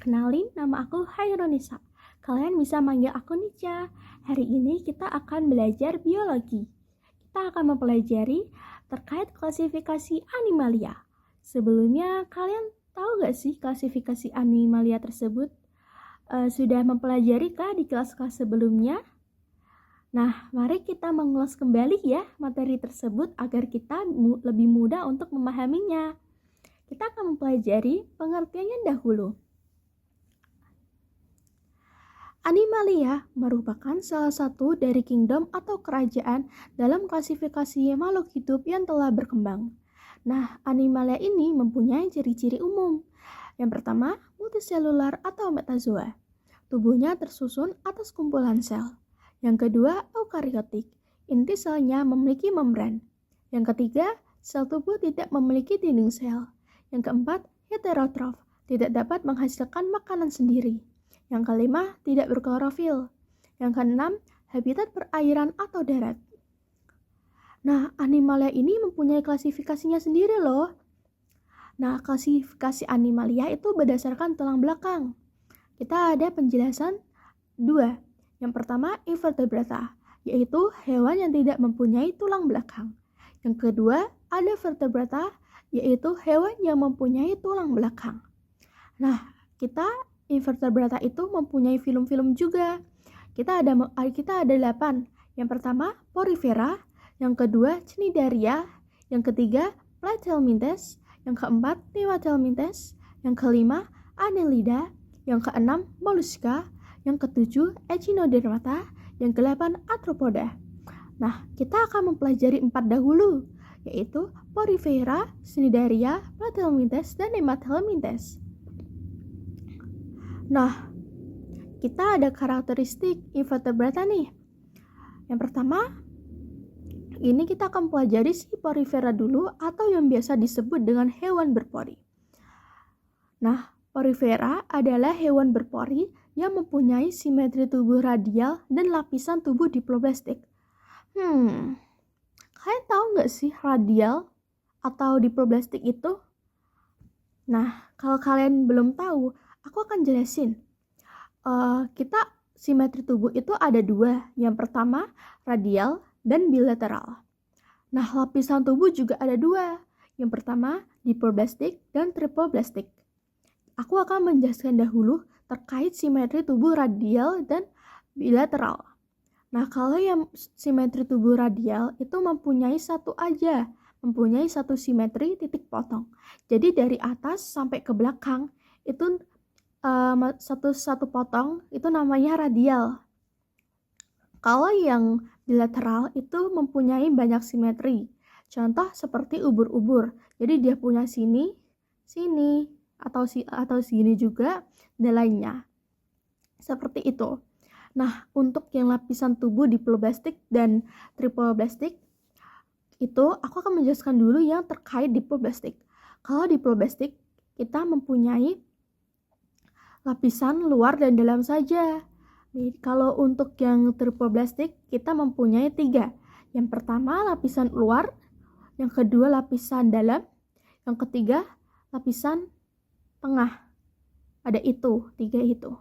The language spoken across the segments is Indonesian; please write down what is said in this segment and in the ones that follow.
Kenalin, nama aku Hairunisa. Kalian bisa manggil aku Nica. Hari ini kita akan belajar biologi. Kita akan mempelajari terkait klasifikasi animalia. Sebelumnya, kalian tahu gak sih klasifikasi animalia tersebut? Sudah mempelajari kah di kelas-kelas sebelumnya? Nah, mari kita mengulas kembali ya materi tersebut agar kita lebih mudah untuk memahaminya. Kita akan mempelajari pengertiannya dahulu. Animalia merupakan salah satu dari kingdom atau kerajaan dalam klasifikasi makhluk hidup yang telah berkembang. Nah, animalia ini mempunyai ciri-ciri umum. Yang pertama, multiselular atau metazoa. Tubuhnya tersusun atas kumpulan sel. Yang kedua, eukariotik. Inti selnya memiliki membran. Yang ketiga, sel tubuh tidak memiliki dinding sel. Yang keempat, heterotrof. Tidak dapat menghasilkan makanan sendiri. Yang kelima, tidak berklorofil. Yang keenam, habitat perairan atau darat. Nah, animalia ini mempunyai klasifikasinya sendiri loh. Nah, klasifikasi animalia itu berdasarkan tulang belakang. Kita ada penjelasan 2. Yang pertama, invertebrata, yaitu hewan yang tidak mempunyai tulang belakang. Yang kedua, ada vertebrata, yaitu hewan yang mempunyai tulang belakang. Nah, invertebrata itu mempunyai filum-filum juga. Kita ada 8. Yang pertama, porifera, yang kedua, cnidaria, yang ketiga, platelmintes, yang keempat, nematelmintes, yang kelima, annelida, yang keenam, molluska, yang ketujuh, echinodermata, yang ke-8, arthropoda. Nah, kita akan mempelajari 4 dahulu, yaitu porifera, cnidaria, platelmintes, dan nematelmintes. Nah, kita ada karakteristik invertebrata nih. Yang pertama, ini kita akan pelajari si porifera dulu atau yang biasa disebut dengan hewan berpori. Nah, porifera adalah hewan berpori yang mempunyai simetri tubuh radial dan lapisan tubuh diploblastik. Kalian tahu nggak sih radial atau diploblastik itu? Nah, kalau kalian belum tahu, aku akan jelasin. Kita simetri tubuh itu ada 2. Yang pertama, radial dan bilateral. Nah, lapisan tubuh juga ada 2. Yang pertama, diploblastik dan triploblastik. Aku akan menjelaskan dahulu terkait simetri tubuh radial dan bilateral. Nah, kalau yang simetri tubuh radial itu mempunyai satu simetri titik potong. Jadi dari atas sampai ke belakang itu satu potong itu namanya radial. Kalau yang bilateral itu mempunyai banyak simetri. Contoh seperti ubur-ubur. Jadi dia punya sini, atau sini juga dan lainnya. Seperti itu. Nah, untuk yang lapisan tubuh diploblastik dan triploblastik itu aku akan menjelaskan dulu yang terkait diploblastik. Kalau diploblastik kita mempunyai lapisan luar dan dalam saja. Kalau untuk yang triploblastik kita mempunyai 3. Yang pertama lapisan luar, yang kedua lapisan dalam, yang ketiga lapisan tengah. Ada 3 itu.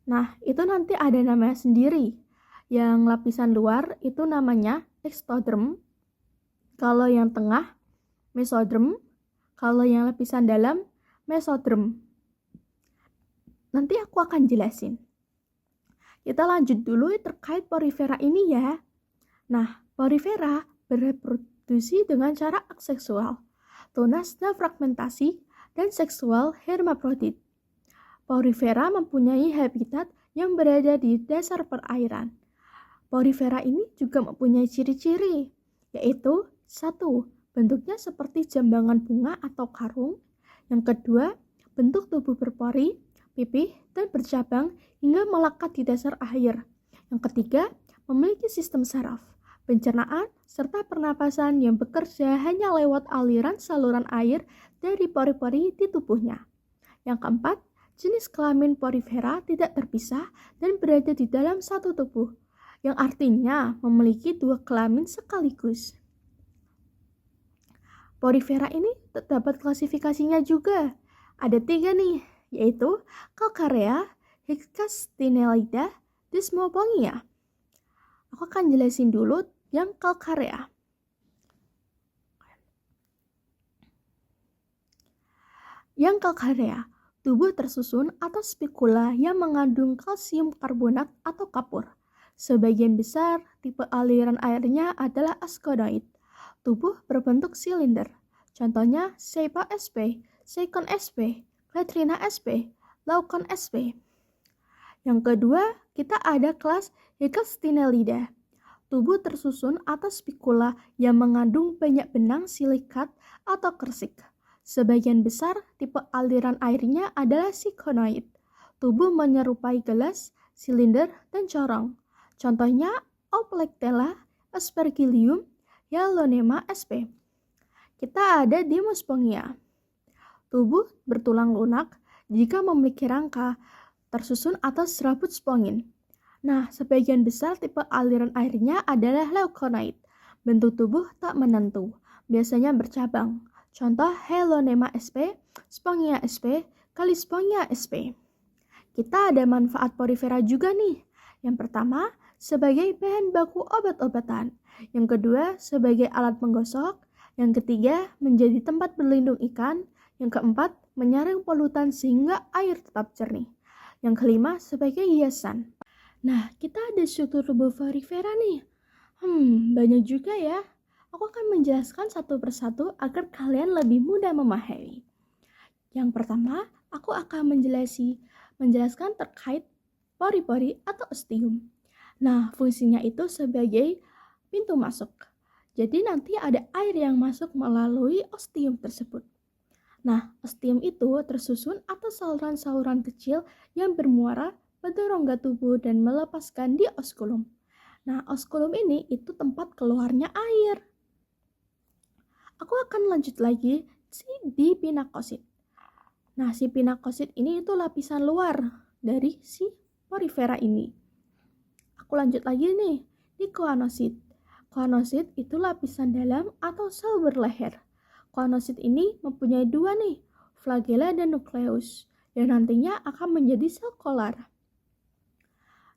Nah, itu nanti ada namanya sendiri. Yang lapisan luar itu namanya ektoderm. Kalau yang tengah mesoderm. Kalau yang lapisan dalam mesoderm. Nanti aku akan jelasin. Kita lanjut dulu terkait porifera ini ya. Nah, porifera bereproduksi dengan cara aseksual, tunas dan fragmentasi, dan seksual hermafrodit. Porifera mempunyai habitat yang berada di dasar perairan. Porifera ini juga mempunyai ciri-ciri, yaitu 1. Bentuknya seperti jambangan bunga atau karung. Yang kedua, bentuk tubuh berpori, pipih, dan bercabang hingga melekat di dasar air. Yang ketiga, memiliki sistem saraf, pencernaan, serta pernapasan yang bekerja hanya lewat aliran saluran air dari pori-pori di tubuhnya. Yang keempat, jenis kelamin porifera tidak terpisah dan berada di dalam satu tubuh, yang artinya memiliki 2 kelamin sekaligus. Porifera ini terdapat klasifikasinya juga. Ada 3 nih. yaitu Calcarea, Hexastinellida, Desmoponia. Aku akan jelasin dulu yang Calcarea. Yang Calcarea, tubuh tersusun atau spikula yang mengandung kalsium karbonat atau kapur. Sebagian besar tipe aliran airnya adalah askonoid. Tubuh berbentuk silinder. Contohnya Seipa sp, Seikon sp, Kletrina sp, Laukon sp. Yang kedua, kita ada kelas Hexastinellida. Tubuh tersusun atau spikula yang mengandung banyak benang silikat atau kersik. Sebagian besar tipe aliran airnya adalah sikonoid. Tubuh menyerupai gelas, silinder, dan corong. Contohnya Oplectella, Aspergillium, Hyalonema sp. Kita ada Demospongia. Tubuh bertulang lunak jika memiliki rangka, tersusun atas serabut spongin. Nah, sebagian besar tipe aliran airnya adalah leuconoid. Bentuk tubuh tak menentu, biasanya bercabang. Contoh Hyalonema sp, Spongia sp, Kalispongia sp. Kita ada manfaat porifera juga nih. Yang pertama, sebagai bahan baku obat-obatan. Yang kedua, sebagai alat menggosok. Yang ketiga, menjadi tempat berlindung ikan. Yang keempat, menyaring polutan sehingga air tetap jernih. Yang kelima, sebagai hiasan. Nah, kita ada struktur tubuh porifera nih. Banyak juga ya. Aku akan menjelaskan satu persatu agar kalian lebih mudah memahami. Yang pertama, aku akan menjelaskan terkait pori-pori atau ostium. Nah, fungsinya itu sebagai pintu masuk. Jadi nanti ada air yang masuk melalui ostium tersebut. Nah, ostium itu tersusun atas saluran-saluran kecil yang bermuara pada rongga tubuh dan melepaskan di oskulum. Nah, oskulum ini itu tempat keluarnya air. Aku akan lanjut lagi di pinakosit. Nah, si pinakosit ini itu lapisan luar dari si porifera ini. Aku lanjut lagi nih di koanosit. Koanosit itu lapisan dalam atau sel berleher. Koanosit ini mempunyai dua nih, flagella dan nukleus, dan nantinya akan menjadi sel kolar.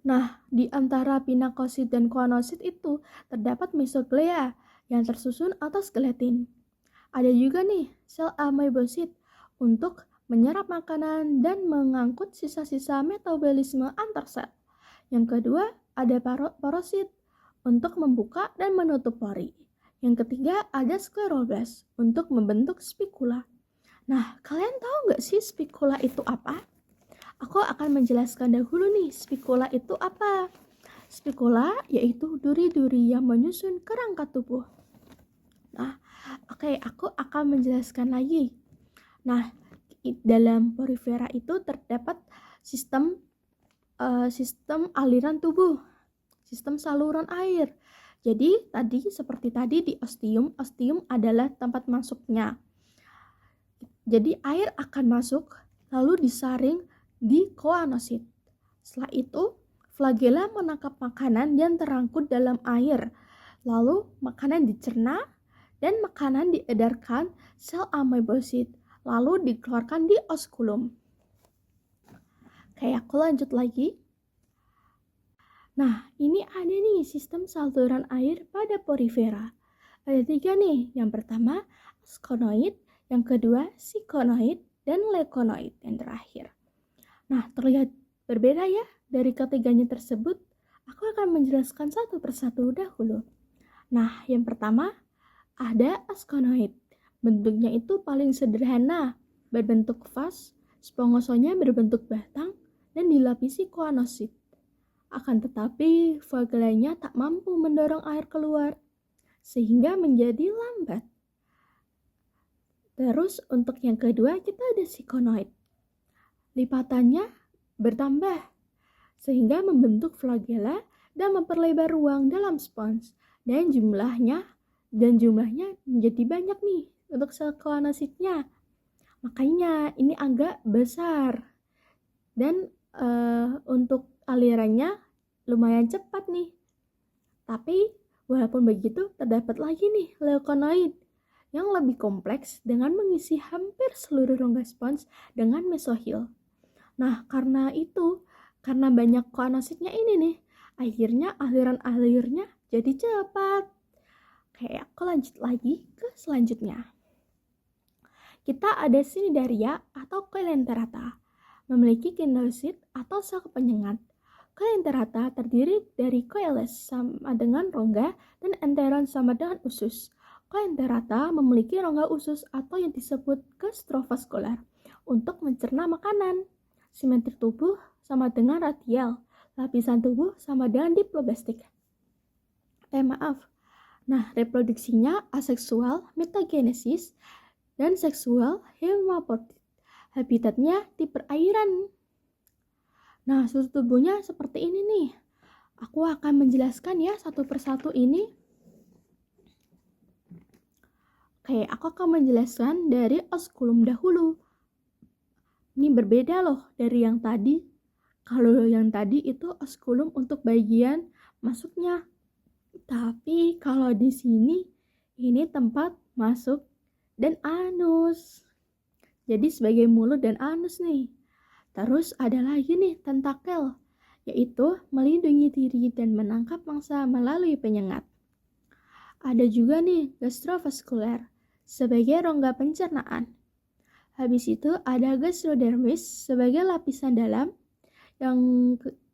Nah, di antara pinakosit dan koanosit itu terdapat mesoglea yang tersusun atas gelatin. Ada juga nih sel amebosit untuk menyerap makanan dan mengangkut sisa-sisa metabolisme antar sel. Yang kedua, ada porosit untuk membuka dan menutup pori. Yang ketiga, ada skleroblast untuk membentuk spikula. Nah, kalian tahu nggak sih spikula itu apa? Aku akan menjelaskan dahulu nih, spikula itu apa? Spikula yaitu duri-duri yang menyusun kerangka tubuh. Nah, aku akan menjelaskan lagi. Nah, dalam porifera itu terdapat sistem aliran tubuh, sistem saluran air. Jadi, seperti tadi di ostium adalah tempat masuknya. Jadi, air akan masuk lalu disaring di koanosit. Setelah itu, flagella menangkap makanan yang terangkut dalam air. Lalu, makanan dicerna dan makanan diedarkan sel amebosit. Lalu dikeluarkan di oskulum. Aku lanjut lagi. Nah, ini ada nih sistem saluran air pada porifera. Ada 3 nih. Yang pertama, askonoid. Yang kedua, sikonoid. Dan leukonoid yang terakhir. Nah, terlihat berbeda ya dari ketiganya tersebut. Aku akan menjelaskan satu persatu dahulu. Nah, yang pertama ada askonoid. Bentuknya itu paling sederhana, berbentuk vas, spongosonya berbentuk batang, dan dilapisi koanosit. Akan tetapi, flagellanya tak mampu mendorong air keluar, sehingga menjadi lambat. Terus untuk yang kedua kita ada sikonoid. Lipatannya bertambah sehingga membentuk flagella dan memperlebar ruang dalam spons dan jumlahnya menjadi banyak nih untuk sel koanositnya. Makanya ini agak besar dan untuk alirannya lumayan cepat nih. Tapi walaupun begitu terdapat lagi nih leukonoid yang lebih kompleks dengan mengisi hampir seluruh rongga spons dengan mesohil. Nah, karena banyak koanositnya ini nih, akhirnya aliran-alirnya jadi cepat. Oke, aku lanjut lagi ke selanjutnya. Kita ada Cnidaria atau Coelenterata, memiliki kinosit atau sel penyengat. Coelenterata terdiri dari coeles sama dengan rongga dan enteron sama dengan usus. Coelenterata memiliki rongga usus atau yang disebut gastrovaskular untuk mencerna makanan. Simetri tubuh sama dengan radial, lapisan tubuh sama dengan diploblastik. Nah, reproduksinya aseksual, metagenesis, dan seksual hermaprodit. Habitatnya di perairan. Nah, struktur tubuhnya seperti ini nih. Aku akan menjelaskan ya satu persatu ini. Oke, aku akan menjelaskan dari osculum dahulu. Ini berbeda loh dari yang tadi. Kalau yang tadi itu osculum untuk bagian masuknya. Tapi kalau di sini ini tempat masuk dan anus. Jadi sebagai mulut dan anus nih. Terus ada lagi nih tentakel, yaitu melindungi diri dan menangkap mangsa melalui penyengat. Ada juga nih gastrovaskular, sebagai rongga pencernaan. Habis itu ada gastrodermis sebagai lapisan dalam. Yang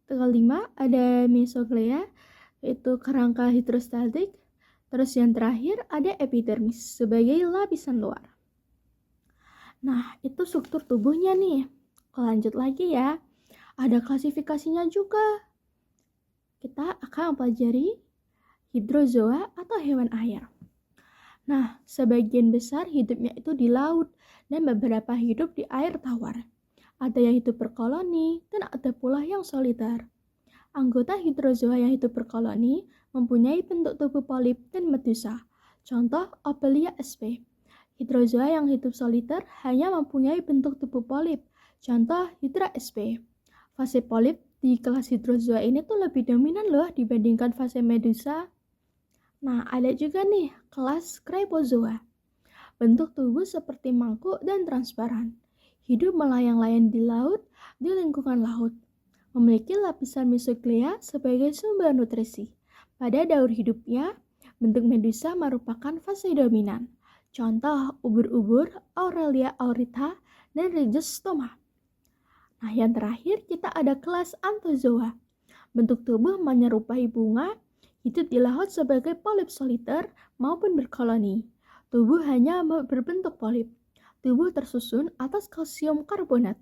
kelima ada mesoglea, yaitu kerangka hidrostatik. Terus yang terakhir ada epidermis sebagai lapisan luar. Nah, itu struktur tubuhnya nih. Lanjut lagi ya. Ada klasifikasinya juga. Kita akan mempelajari hidrozoa atau hewan air. Nah, sebagian besar hidupnya itu di laut dan beberapa hidup di air tawar. Ada yang hidup berkoloni dan ada pula yang soliter. Anggota hidrozoa yang hidup berkoloni mempunyai bentuk tubuh polip dan medusa. Contoh Opelia sp. Hidrozoa yang hidup soliter hanya mempunyai bentuk tubuh polip. Contoh Hydra sp. Fase polip di kelas hidrozoa ini tuh lebih dominan loh dibandingkan fase medusa. Nah, ada juga nih kelas Cryptozoa. Bentuk tubuh seperti mangkuk dan transparan. Hidup melayang-layang di laut, di lingkungan laut. Memiliki lapisan mesoglea sebagai sumber nutrisi. Pada daur hidupnya, bentuk medusa merupakan fase dominan. Contoh ubur-ubur, Aurelia aurita, dan Rhizostoma. Nah, yang terakhir kita ada kelas Anthozoa. Bentuk tubuh menyerupai bunga, hidup di laut sebagai polip soliter maupun berkoloni. Tubuh hanya berbentuk polip. Tubuh tersusun atas kalsium karbonat.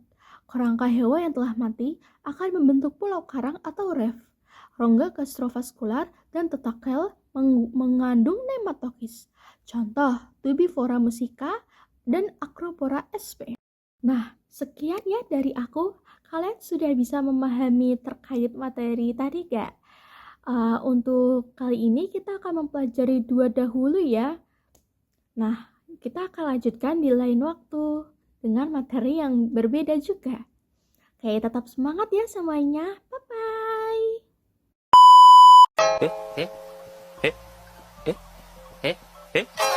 Kerangka hewan yang telah mati akan membentuk pulau karang atau reef. Rongga gastrovaskular dan tentakel mengandung nematokis. Contoh, Tubivora musica dan Acropora sp. Nah, sekian ya dari aku. Kalian sudah bisa memahami terkait materi tadi gak? Untuk kali ini kita akan mempelajari 2 dahulu ya. Nah, kita akan lanjutkan di lain waktu dengan materi yang berbeda juga. Oke, tetap semangat ya semuanya. Bye-bye. Eh, eh, eh, eh, eh, eh.